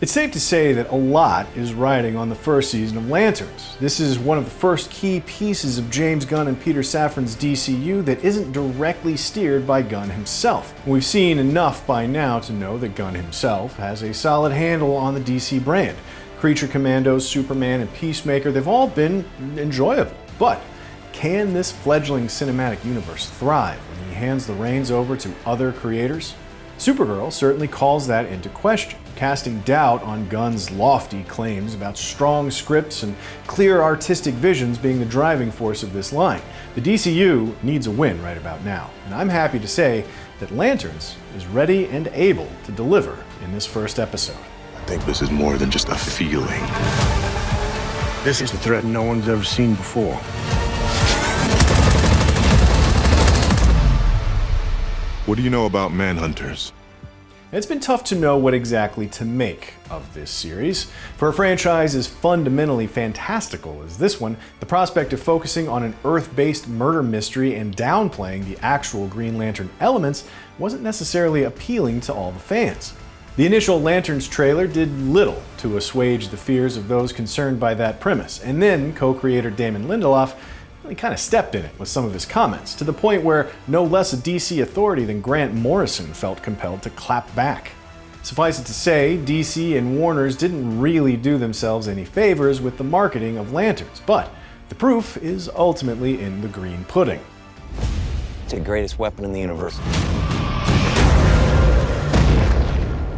It's safe to say that a lot is riding on the first season of Lanterns. This is one of the first key pieces of James Gunn and Peter Safran's DCU that isn't directly steered by Gunn himself. We've seen enough by now to know that Gunn himself has a solid handle on the DC brand. Creature Commandos, Superman, and Peacemaker, they've all been enjoyable. But can this fledgling cinematic universe thrive when he hands the reins over to other creators? Supergirl certainly calls that into question, casting doubt on Gunn's lofty claims about strong scripts and clear artistic visions being the driving force of this line. The DCU needs a win right about now, and I'm happy to say that Lanterns is ready and able to deliver in this first episode. I think this is more than just a feeling. This is a threat no one's ever seen before. What do you know about manhunters? It's been tough to know what exactly to make of this series. For a franchise as fundamentally fantastical as this one, the prospect of focusing on an Earth-based murder mystery and downplaying the actual Green Lantern elements wasn't necessarily appealing to all the fans. The initial Lanterns trailer did little to assuage the fears of those concerned by that premise, and then co-creator Damon Lindelof really kind of stepped in it with some of his comments, to the point where no less a DC authority than Grant Morrison felt compelled to clap back. Suffice it to say, DC and Warner's didn't really do themselves any favors with the marketing of Lanterns, but the proof is ultimately in the green pudding. It's the greatest weapon in the universe.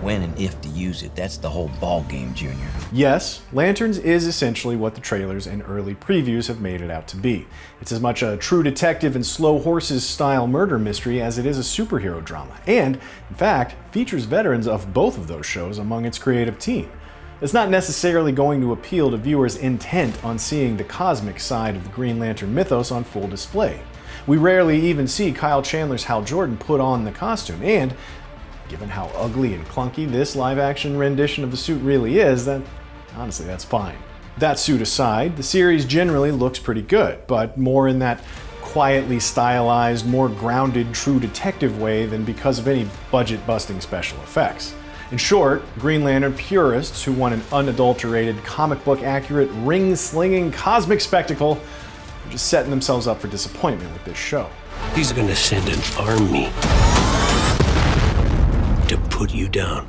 When and if to use it, that's the whole ball game, Junior. Yes, Lanterns is essentially what the trailers and early previews have made it out to be. It's as much a True Detective and Slow Horses style murder mystery as it is a superhero drama, and, in fact, features veterans of both of those shows among its creative team. It's not necessarily going to appeal to viewers intent on seeing the cosmic side of the Green Lantern mythos on full display. We rarely even see Kyle Chandler's Hal Jordan put on the costume, and given how ugly and clunky this live-action rendition of the suit really is, then honestly, that's fine. That suit aside, the series generally looks pretty good, but more in that quietly stylized, more grounded True Detective way than because of any budget-busting special effects. In short, Green Lantern purists who want an unadulterated, comic book-accurate, ring-slinging cosmic spectacle are just setting themselves up for disappointment with this show. He's gonna send an army to put you down.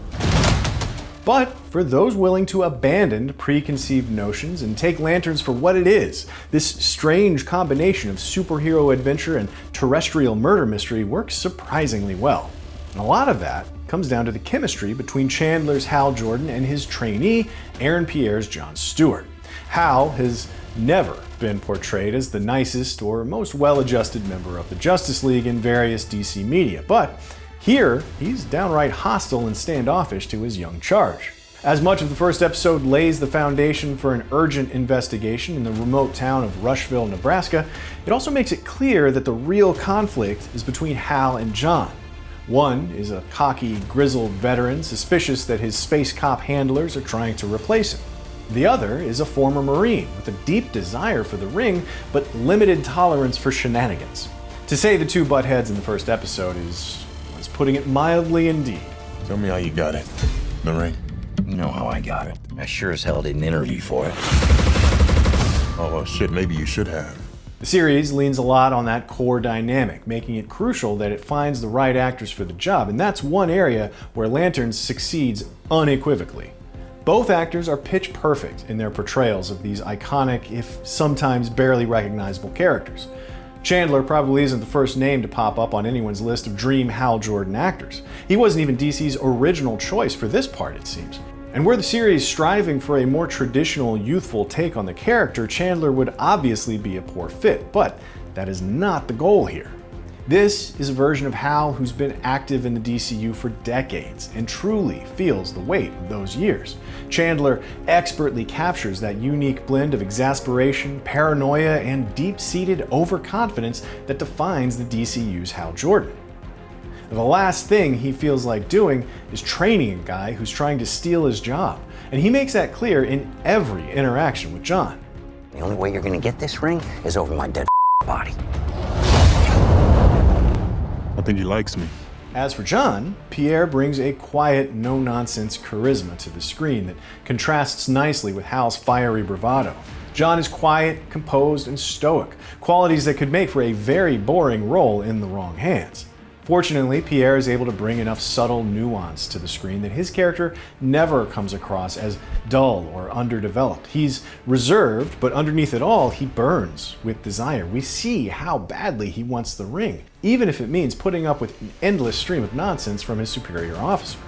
But for those willing to abandon preconceived notions and take Lanterns for what it is, this strange combination of superhero adventure and terrestrial murder mystery works surprisingly well. And a lot of that comes down to the chemistry between Chandler's Hal Jordan and his trainee, Aaron Pierre's John Stewart. Hal has never been portrayed as the nicest or most well-adjusted member of the Justice League in various DC media, but here, he's downright hostile and standoffish to his young charge. As much of the first episode lays the foundation for an urgent investigation in the remote town of Rushville, Nebraska, it also makes it clear that the real conflict is between Hal and John. One is a cocky, grizzled veteran suspicious that his space cop handlers are trying to replace him. The other is a former Marine with a deep desire for the ring, but limited tolerance for shenanigans. To say the two butt heads in the first episode is putting it mildly indeed. Tell me how you got it. The ring? You know how I got it. I sure as hell didn't interview for it. Oh, well, shit, maybe you should have. The series leans a lot on that core dynamic, making it crucial that it finds the right actors for the job, and that's one area where Lanterns succeeds unequivocally. Both actors are pitch perfect in their portrayals of these iconic, if sometimes barely recognizable characters. Chandler probably isn't the first name to pop up on anyone's list of dream Hal Jordan actors. He wasn't even DC's original choice for this part, it seems. And were the series striving for a more traditional, youthful take on the character, Chandler would obviously be a poor fit, but that is not the goal here. This is a version of Hal who's been active in the DCU for decades and truly feels the weight of those years. Chandler expertly captures that unique blend of exasperation, paranoia, and deep-seated overconfidence that defines the DCU's Hal Jordan. The last thing he feels like doing is training a guy who's trying to steal his job, and he makes that clear in every interaction with John. The only way you're gonna get this ring is over my dead body. I think he likes me. As for John, Pierre brings a quiet, no-nonsense charisma to the screen that contrasts nicely with Hal's fiery bravado. John is quiet, composed, and stoic, qualities that could make for a very boring role in the wrong hands. Fortunately, Pierre is able to bring enough subtle nuance to the screen that his character never comes across as dull or underdeveloped. He's reserved, but underneath it all, he burns with desire. We see how badly he wants the ring, even if it means putting up with an endless stream of nonsense from his superior officer.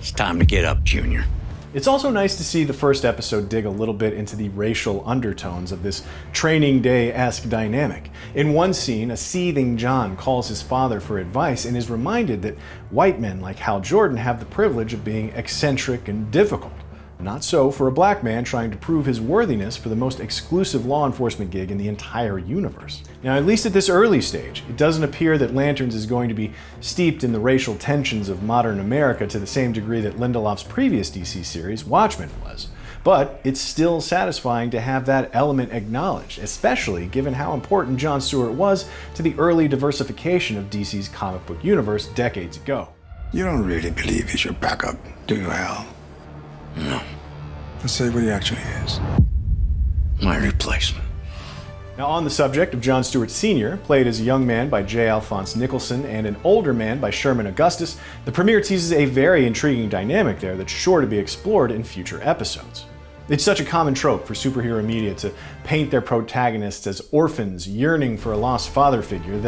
It's time to get up, Junior. It's also nice to see the first episode dig a little bit into the racial undertones of this Training Day-esque dynamic. In one scene, a seething John calls his father for advice and is reminded that white men like Hal Jordan have the privilege of being eccentric and difficult. Not so for a black man trying to prove his worthiness for the most exclusive law enforcement gig in the entire universe. Now, at least at this early stage, it doesn't appear that Lanterns is going to be steeped in the racial tensions of modern America to the same degree that Lindelof's previous DC series, Watchmen, was. But it's still satisfying to have that element acknowledged, especially given how important John Stewart was to the early diversification of DC's comic book universe decades ago. You don't really believe he's your backup, do you, Hal? No, Let's say what he actually is. my replacement. Now, on the subject of John Stewart Sr., played as a young man by J. Alphonse Nicholson and an older man by Sherman Augustus, the premiere teases a very intriguing dynamic there that's sure to be explored in future episodes. It's such a common trope for superhero media to paint their protagonists as orphans yearning for a lost father figure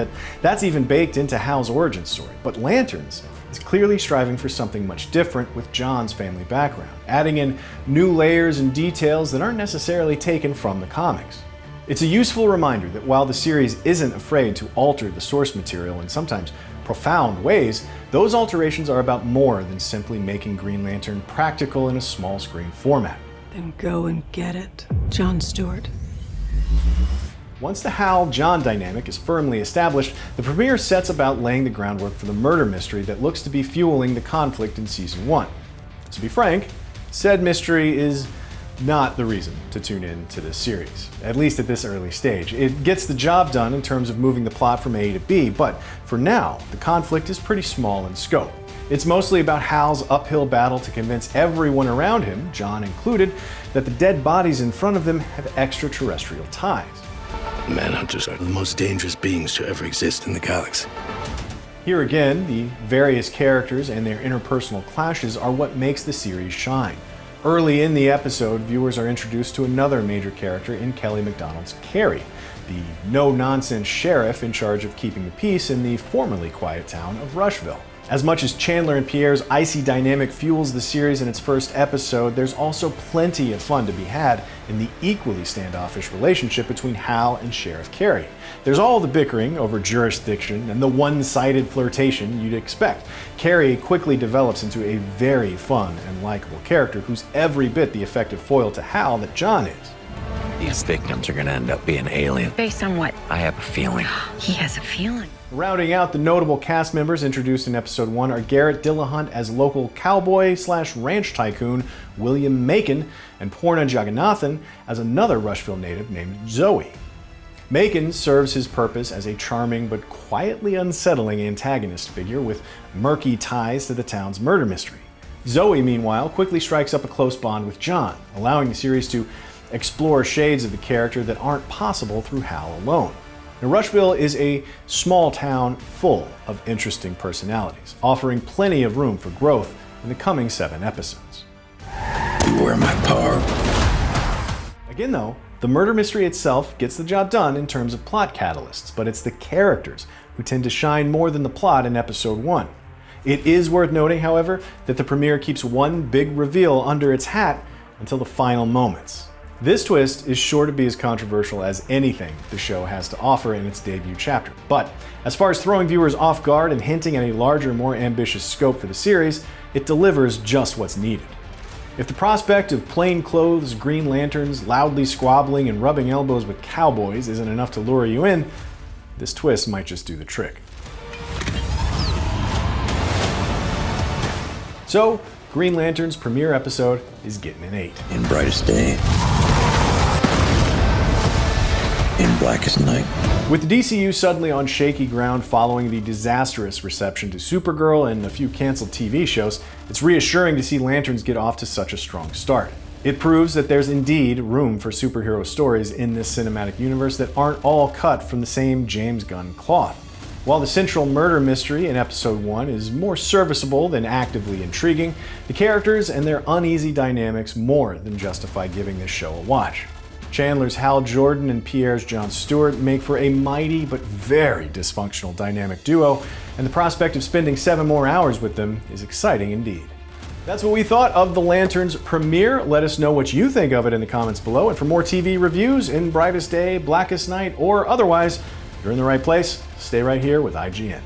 that's even baked into Hal's origin story. But Lanterns is clearly striving for something much different with John's family background, adding in new layers and details that aren't necessarily taken from the comics. It's a useful reminder that while the series isn't afraid to alter the source material in sometimes profound ways, those alterations are about more than simply making Green Lantern practical in a small screen format. Then go and get it, John Stewart. Once the Hal-John dynamic is firmly established, the premiere sets about laying the groundwork for the murder mystery that looks to be fueling the conflict in Season 1. To be frank, said mystery is not the reason to tune in to this series, at least at this early stage. It gets the job done in terms of moving the plot from A to B, but for now, the conflict is pretty small in scope. It's mostly about Hal's uphill battle to convince everyone around him, John included, that the dead bodies in front of them have extraterrestrial ties. Manhunters are the most dangerous beings to ever exist in the galaxy. Here again, the various characters and their interpersonal clashes are what makes the series shine. Early in the episode, viewers are introduced to another major character in Kelly MacDonald's Carrie, the no-nonsense sheriff in charge of keeping the peace in the formerly quiet town of Rushville. As much as Chandler and Pierre's icy dynamic fuels the series in its first episode, there's also plenty of fun to be had in the equally standoffish relationship between Hal and Sheriff Carrie. There's all the bickering over jurisdiction and the one-sided flirtation you'd expect. Carrie quickly develops into a very fun and likable character who's every bit the effective foil to Hal that John is. These victims are gonna end up being alien. Based on what? I have a feeling. He has a feeling. Rounding out the notable cast members introduced in episode 1 are Garrett Dillahunt as local cowboy/ranch tycoon William Macon, and Poorna Jagannathan as another Rushville native named Zoe. Macon serves his purpose as a charming but quietly unsettling antagonist figure with murky ties to the town's murder mystery. Zoe, meanwhile, quickly strikes up a close bond with John, allowing the series to explore shades of the character that aren't possible through Hal alone. Now, Rushville is a small town full of interesting personalities, offering plenty of room for growth in the coming 7 episodes. Beware my power. Again though, the murder mystery itself gets the job done in terms of plot catalysts, but it's the characters who tend to shine more than the plot in episode 1. It is worth noting, however, that the premiere keeps one big reveal under its hat until the final moments. This twist is sure to be as controversial as anything the show has to offer in its debut chapter. But as far as throwing viewers off guard and hinting at a larger, more ambitious scope for the series, it delivers just what's needed. If the prospect of plainclothes Green Lanterns loudly squabbling and rubbing elbows with cowboys isn't enough to lure you in, this twist might just do the trick. So, Green Lantern's premiere episode is getting an 8. In brightest day. In black. blackest night. With the DCU suddenly on shaky ground following the disastrous reception to Supergirl and a few canceled TV shows, it's reassuring to see Lanterns get off to such a strong start. It proves that there's indeed room for superhero stories in this cinematic universe that aren't all cut from the same James Gunn cloth. While the central murder mystery in episode 1 is more serviceable than actively intriguing, the characters and their uneasy dynamics more than justify giving this show a watch. Chandler's Hal Jordan and Pierre's John Stewart make for a mighty but very dysfunctional dynamic duo, and the prospect of spending 7 more hours with them is exciting indeed. That's what we thought of The Lanterns premiere. Let us know what you think of it in the comments below, and for more TV reviews in brightest day, blackest night, or otherwise, you're in the right place. Stay right here with IGN.